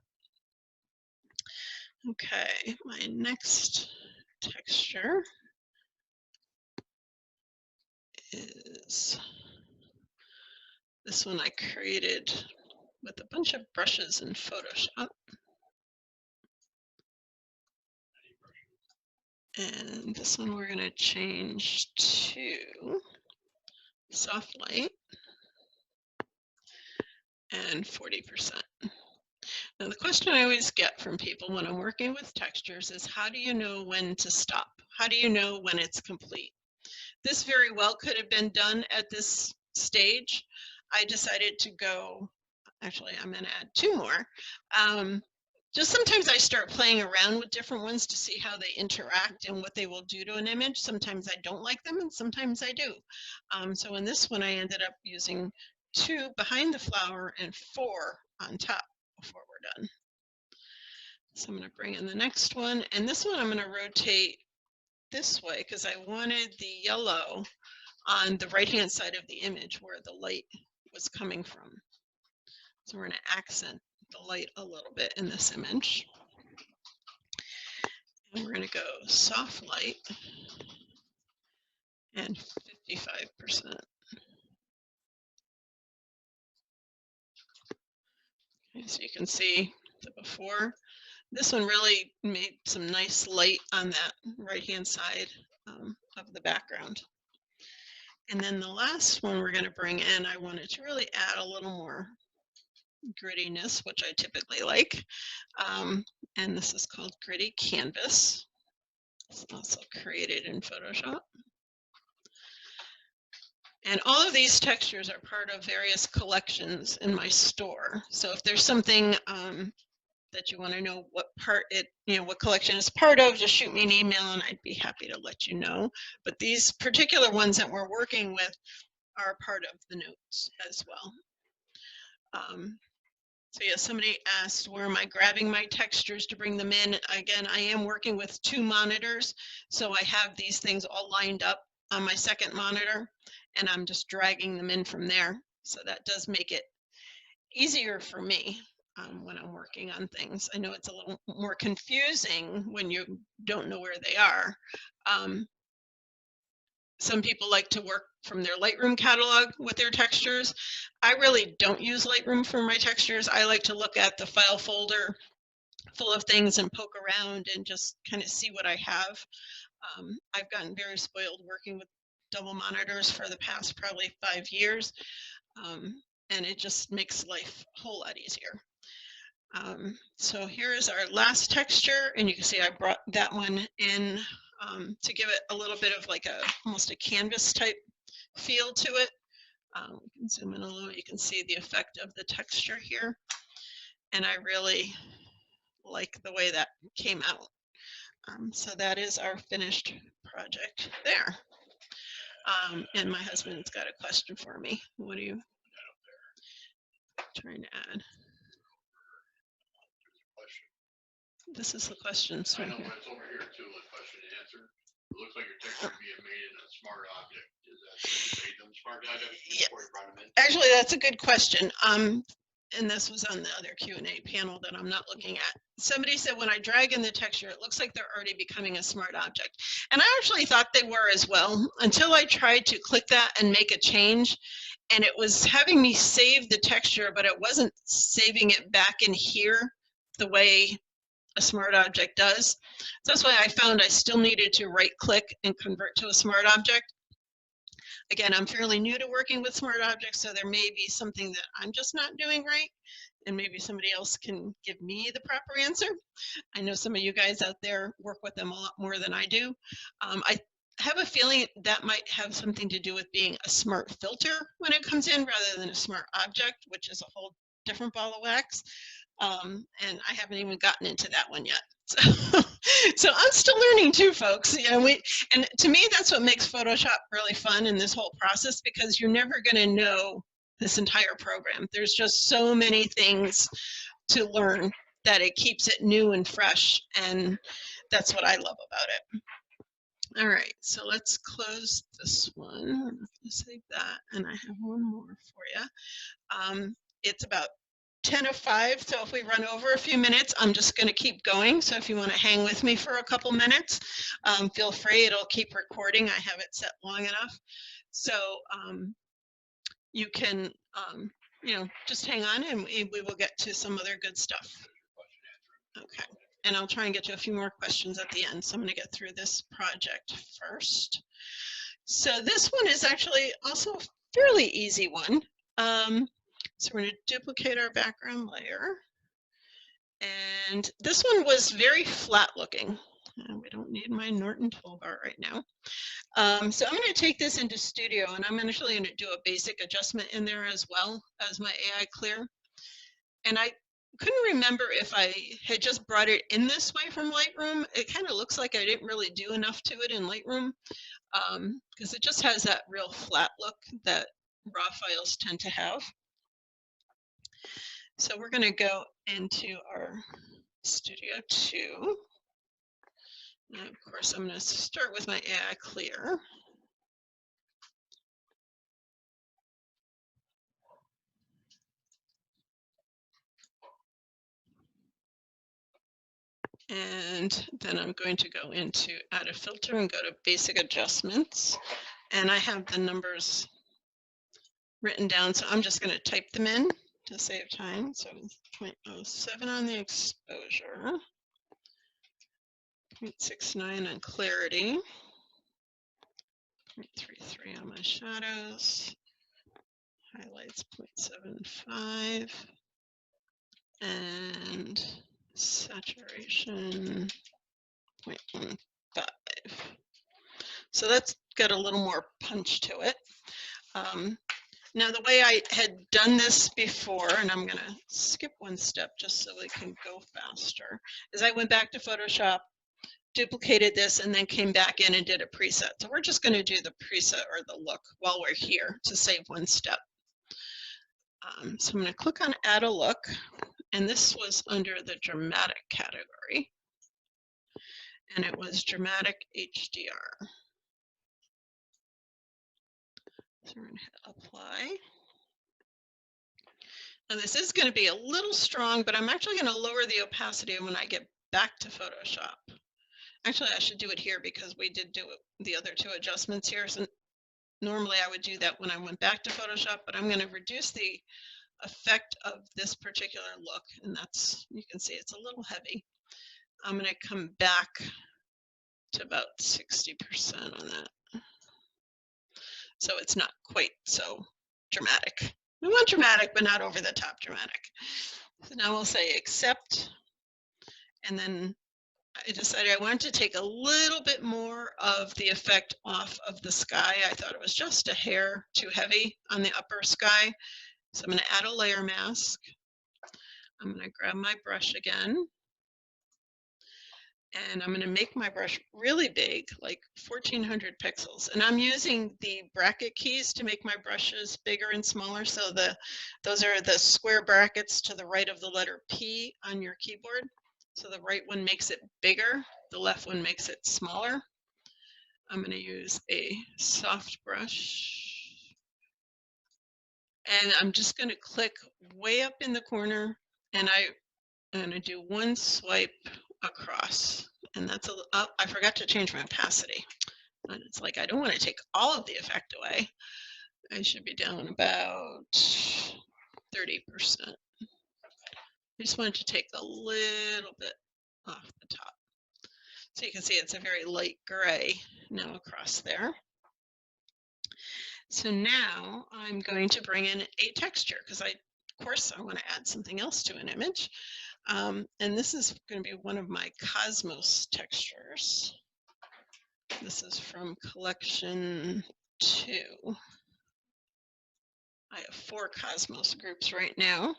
Speaker 1: Okay, my next texture is this one I created with a bunch of brushes in Photoshop. And this one we're going to change to soft light and 40%. Now the question I always get from people when I'm working with textures is, how do you know when to stop? How do you know when it's complete? This very well could have been done at this stage. I decided to go, actually I'm going to add 2 more. Just sometimes I start playing around with different ones to see how they interact and what they will do to an image. Sometimes I don't like them and sometimes I do. So in this one I ended up using 2 behind the flower and 4 on top before we're done. So I'm going to bring in the next one, and this one I'm going to rotate this way because I wanted the yellow on the right hand side of the image where the light was coming from. So we're going to accent the light a little bit in this image. And we're going to go soft light and 55%. Okay, so you can see the before. This one really made some nice light on that right hand side of the background. And then the last one we're going to bring in, I wanted to really add a little more grittiness, which I typically like. And this is called Gritty Canvas. It's also created in Photoshop. And all of these textures are part of various collections in my store. So if there's something that you want to know what part it, what collection it's part of, just shoot me an email and I'd be happy to let you know. But these particular ones that we're working with are part of the notes as well. So yeah, somebody asked, where am I grabbing my textures to bring them in? Again, I am working with 2 monitors, so I have these things all lined up on my second monitor, and I'm just dragging them in from there. So that does make it easier for me when I'm working on things. I know it's a little more confusing when you don't know where they are. Some people like to work from their Lightroom catalog with their textures. I really don't use Lightroom for my textures. I like to look at the file folder full of things and poke around and just kind of see what I have. I've gotten very spoiled working with double monitors for the past probably 5 years, and it just makes life a whole lot easier. So here is our last texture, and you can see I brought that one in to give it a little bit of like almost a canvas type feel to it. We can zoom in a little, you can see the effect of the texture here. And I really like the way that came out. So that is our finished project there. And my husband's got a question for me. What are you trying to add? This is the question.
Speaker 3: I know it's over here too, a question and answer. It looks like your texture being made in a smart object. Is that you made them smart objects before you brought them in?
Speaker 1: Actually, that's a good question. And this was on the other Q&A panel that I'm not looking at. Somebody said when I drag in the texture, it looks like they're already becoming a smart object. And I actually thought they were as well, until I tried to click that and make a change. And it was having me save the texture, but it wasn't saving it back in here the way a smart object does. So that's why I found I still needed to right click and convert to a smart object. Again, I'm fairly new to working with smart objects, so there may be something that I'm just not doing right, and maybe somebody else can give me the proper answer. I know some of you guys out there work with them a lot more than I do. I have a feeling that might have something to do with being a smart filter when it comes in rather than a smart object, which is a whole different ball of wax. And I haven't even gotten into that one yet. So I'm still learning too, folks. And to me, that's what makes Photoshop really fun in this whole process, because you're never going to know this entire program. There's just so many things to learn that it keeps it new and fresh, and that's what I love about it. All right, so let's close this one. I'm going to save that, and I have one more for you. It's about 10:05, so if we run over a few minutes, I'm just going to keep going. So if you want to hang with me for a couple minutes, feel free. It'll keep recording. I have it set long enough. So you can, you know, just hang on and we will get to some other good stuff. Okay, and I'll try and get to a few more questions at the end. So I'm going to get through this project first. So this one is actually also a fairly easy one. So we're going to duplicate our background layer. And this one was very flat looking. We don't need my Norton toolbar right now. So I'm going to take this into Studio, and I'm actually going to do a basic adjustment in there as well as my AI Clear. And I couldn't remember if I had just brought it in this way from Lightroom. It kind of looks like I didn't really do enough to it in Lightroom because it just has that real flat look that raw files tend to have. So we're going to go into our Studio 2. And of course, I'm going to start with my AI Clear. And then I'm going to go into Add a Filter and go to Basic Adjustments. And I have the numbers written down, so I'm just going to type them in to save time. So 0.07 on the exposure, 0.69 on clarity, 0.33 on my shadows, highlights 0.75, and saturation 0.15. So that's got a little more punch to it. Now the way I had done this before, and I'm going to skip one step just so we can go faster, is I went back to Photoshop, duplicated this, and then came back in and did a preset. So we're just going to do the preset or the look while we're here to save one step. So I'm going to click on Add a Look, and this was under the Dramatic category, and it was Dramatic HDR. So we're going to hit Apply. Now this is going to be a little strong, but I'm actually going to lower the opacity when I get back to Photoshop. Actually, I should do it here because we did do the other two adjustments here. So normally I would do that when I went back to Photoshop, but I'm going to reduce the effect of this particular look, and that's, you can see it's a little heavy. I'm going to come back to about 60% on that. So it's not quite so dramatic. We want dramatic, but not over the top dramatic. So now we'll say accept, and then I decided I wanted to take a little bit more of the effect off of the sky. I thought it was just a hair too heavy on the upper sky. So I'm going to add a layer mask. I'm going to grab my brush again. And I'm going to make my brush really big, like 1400 pixels. And I'm using the bracket keys to make my brushes bigger and smaller. So those are the square brackets to the right of the letter P on your keyboard. So the right one makes it bigger, the left one makes it smaller. I'm going to use a soft brush. And I'm just going to click way up in the corner, and I'm going to do one swipe across. And that's I forgot to change my opacity. And it's like, I don't want to take all of the effect away. I should be down about 30%. I just wanted to take a little bit off the top. So you can see it's a very light gray now across there. So now I'm going to bring in a texture because of course, I want to add something else to an image. And this is going to be one of my Cosmos textures. This is from collection 2. I have 4 Cosmos groups right now.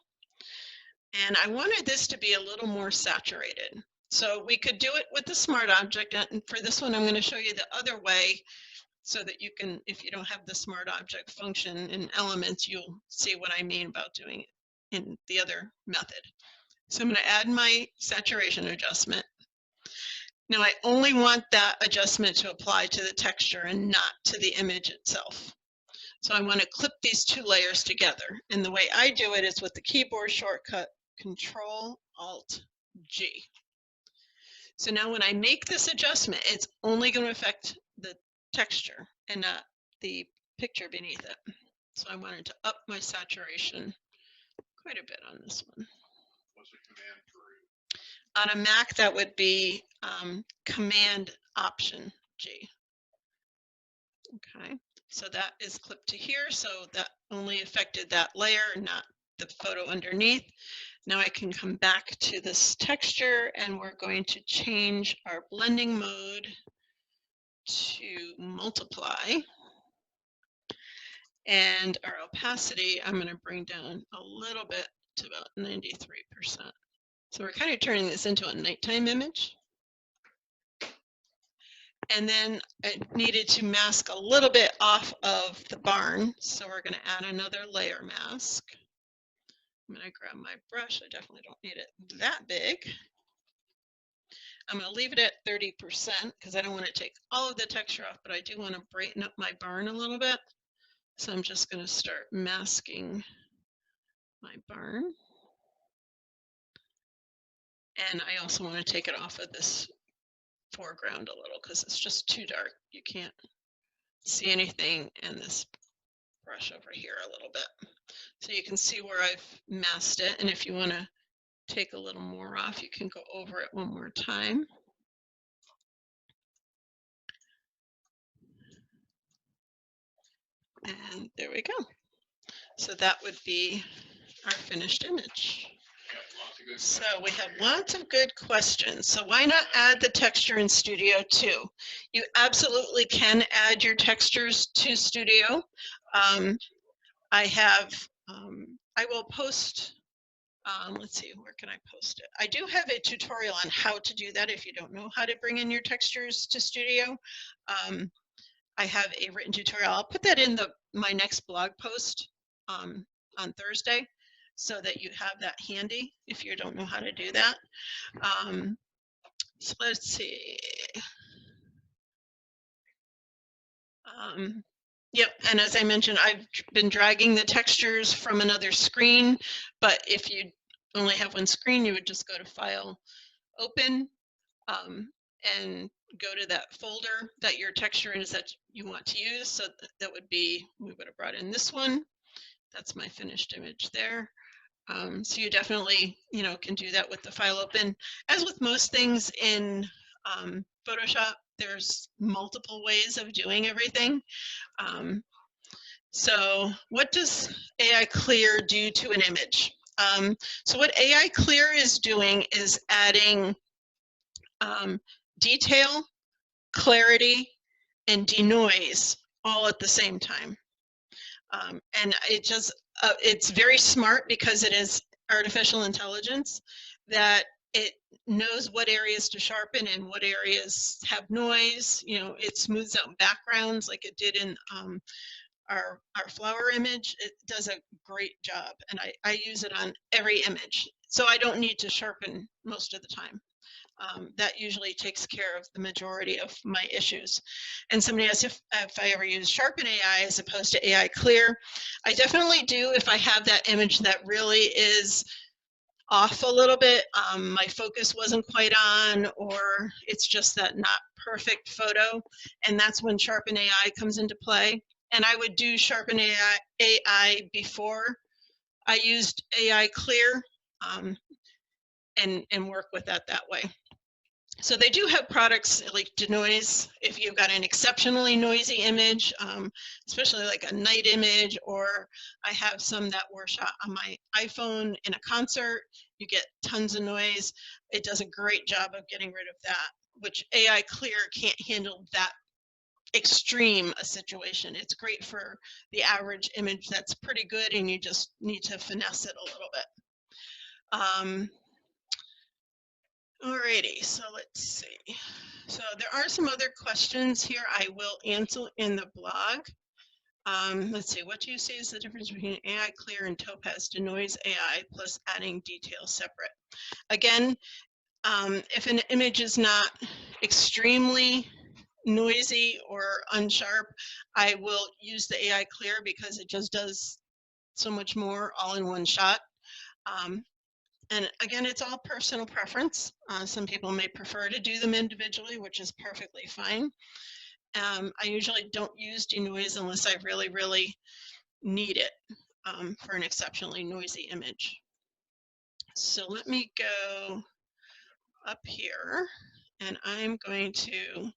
Speaker 1: And I wanted this to be a little more saturated. So we could do it with the Smart Object. And for this one, I'm going to show you the other way so that you can, if you don't have the Smart Object function in Elements, you'll see what I mean about doing it in the other method. So I'm going to add my saturation adjustment. Now I only want that adjustment to apply to the texture and not to the image itself. So I want to clip these 2 layers together. And the way I do it is with the keyboard shortcut Control-Alt-G. So now when I make this adjustment, it's only going to affect the texture and not the picture beneath it. So I wanted to up my saturation quite a bit on this one.
Speaker 3: What's the command for you?
Speaker 1: On a Mac, that would be Command Option G. Okay, so that is clipped to here, so that only affected that layer, not the photo underneath. Now I can come back to this texture and we're going to change our blending mode to multiply. And our opacity, I'm going to bring down a little bit to about 93%. So we're kind of turning this into a nighttime image. And then I needed to mask a little bit off of the barn. So we're going to add another layer mask. I'm going to grab my brush. I definitely don't need it that big. I'm going to leave it at 30% because I don't want to take all of the texture off, but I do want to brighten up my barn a little bit. So I'm just going to start masking my barn. And I also want to take it off of this foreground a little because it's just too dark. You can't see anything in this brush over here a little bit. So you can see where I've masked it. And if you want to take a little more off, you can go over it one more time. And there we go. So that would be our finished image. So we have lots of good questions. So why not add the texture in Studio too? You absolutely can add your textures to Studio. I will post, let's see, where can I post it? I do have a tutorial on how to do that if you don't know how to bring in your textures to Studio. I have a written tutorial. I'll put that in my next blog post on Thursday so that you have that handy if you don't know how to do that. So let's see. Yep, and as I mentioned, I've been dragging the textures from another screen, but if you only have one screen, you would just go to File, Open, and go to that folder that your texture is that you want to use. So that would be, we would have brought in this one. That's my finished image there. So you definitely, can do that with the file open. As with most things in Photoshop, there's multiple ways of doing everything. So what does AI Clear do to an image? So what AI Clear is doing is adding detail, clarity, and denoise all at the same time. And it's very smart because it is artificial intelligence that it knows what areas to sharpen and what areas have noise. It smooths out backgrounds like it did in our flower image. It does a great job, and I use it on every image. So I don't need to sharpen most of the time. That usually takes care of the majority of my issues. And somebody asked if I ever use Sharpen AI as opposed to AI Clear. I definitely do if I have that image that really is off a little bit. My focus wasn't quite on, or it's just that not perfect photo. And that's when Sharpen AI comes into play. And I would do Sharpen AI before I used AI Clear and work with that way. So they do have products like denoise if you've got an exceptionally noisy image, especially like a night image, or I have some that were shot on my iPhone in a concert. You get tons of noise. It does a great job of getting rid of that, which AI Clear can't handle that extreme a situation. It's great for the average image that's pretty good and you just need to finesse it a little bit. Alrighty, so let's see. So there are some other questions here I will answer in the blog. Let's see, what do you see is the difference between AI Clear and Topaz Denoise AI plus adding detail separate? Again, if an image is not extremely noisy or unsharp, I will use the AI Clear because it just does so much more all in one shot. And again, it's all personal preference. Some people may prefer to do them individually, which is perfectly fine. I usually don't use denoise unless I really, really need it for an exceptionally noisy image. So let me go up here, and I'm going to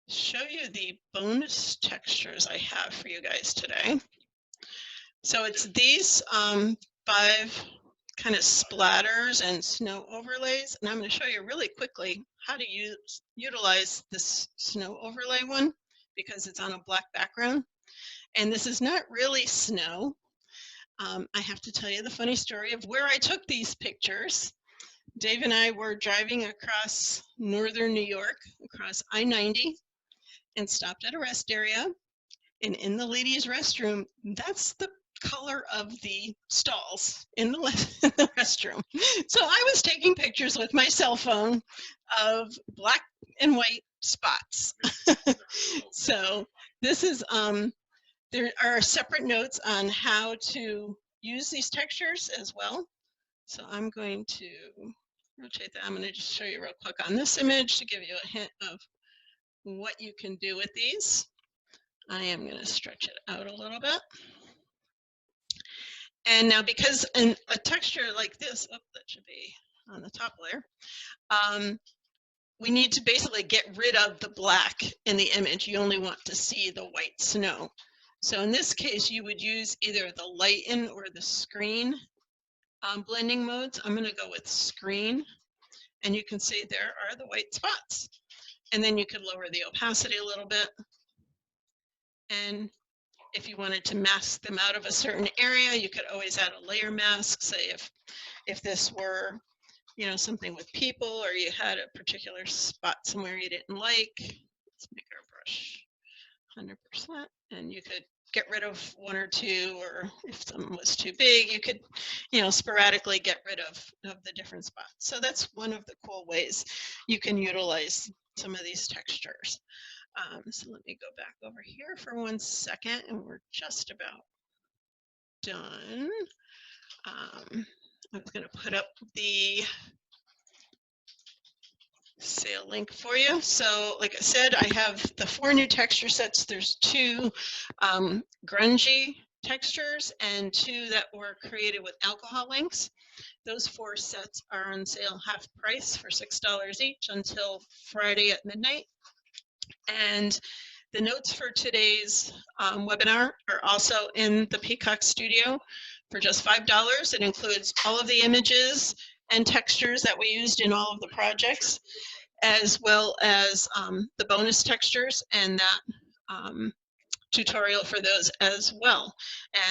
Speaker 1: show you the bonus textures I have for you guys today. So it's these 5 kind of splatters and snow overlays, and I'm going to show you really quickly how to utilize this snow overlay one because it's on a black background. And this is not really snow. I have to tell you the funny story of where I took these pictures. Dave and I were driving across northern New York, across I-90, and stopped at a rest area. And in the ladies' restroom, that's the color of the stalls in the restroom. So I was taking pictures with my cell phone of black and white spots. So this is, there are separate notes on how to use these textures as well. So I'm going to rotate that. I'm going to just show you real quick on this image to give you a hint of what you can do with these. I am going to stretch it out a little bit. And now because in a texture like this, oh, that should be on the top layer, we need to basically get rid of the black in the image. You only want to see the white snow. So in this case, you would use either the lighten or the screen blending modes. I'm going to go with screen, and you can see there are the white spots. And then you could lower the opacity a little bit. And if you wanted to mask them out of a certain area, you could always add a layer mask. Say if this were, you know, something with people, or you had a particular spot somewhere you didn't like. Let's make our brush 100%, and you could get rid of 1 or 2, or if something was too big, you could, you know, sporadically get rid of the different spots. So that's one of the cool ways you can utilize some of these textures. So let me go back over here for 1 second, and we're just about done. I was going to put up the sale link for you. So like I said, I have the 4 new texture sets. There's 2 grungy textures and 2 that were created with alcohol inks. Those 4 sets are on sale half price for $6 each until Friday at midnight. And the notes for today's webinar are also in the Peacock Studio for just $5. It includes all of the images and textures that we used in all of the projects, as well as the bonus textures and that tutorial for those as well.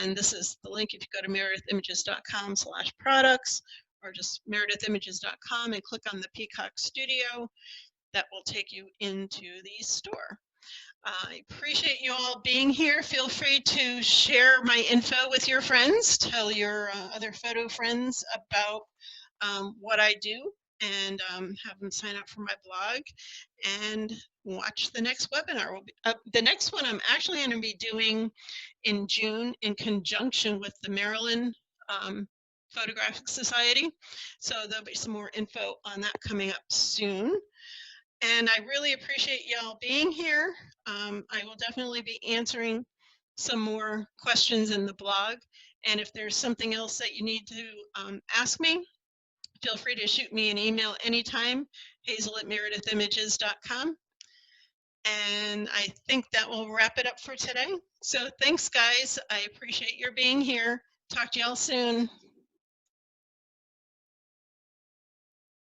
Speaker 1: And this is the link if you go to meredithimages.com/products, or just meredithimages.com and click on the Peacock Studio. That will take you into the store. I appreciate you all being here. Feel free to share my info with your friends. Tell your other photo friends about what I do, and have them sign up for my blog and watch the next webinar. The next one I'm actually going to be doing in June in conjunction with the Maryland Photographic Society. So there'll be some more info on that coming up soon. And I really appreciate y'all being here. I will definitely be answering some more questions in the blog. And if there's something else that you need to ask me, feel free to shoot me an email anytime, hazel@meredithimages.com. And I think that will wrap it up for today. So thanks, guys. I appreciate your being here. Talk to y'all soon.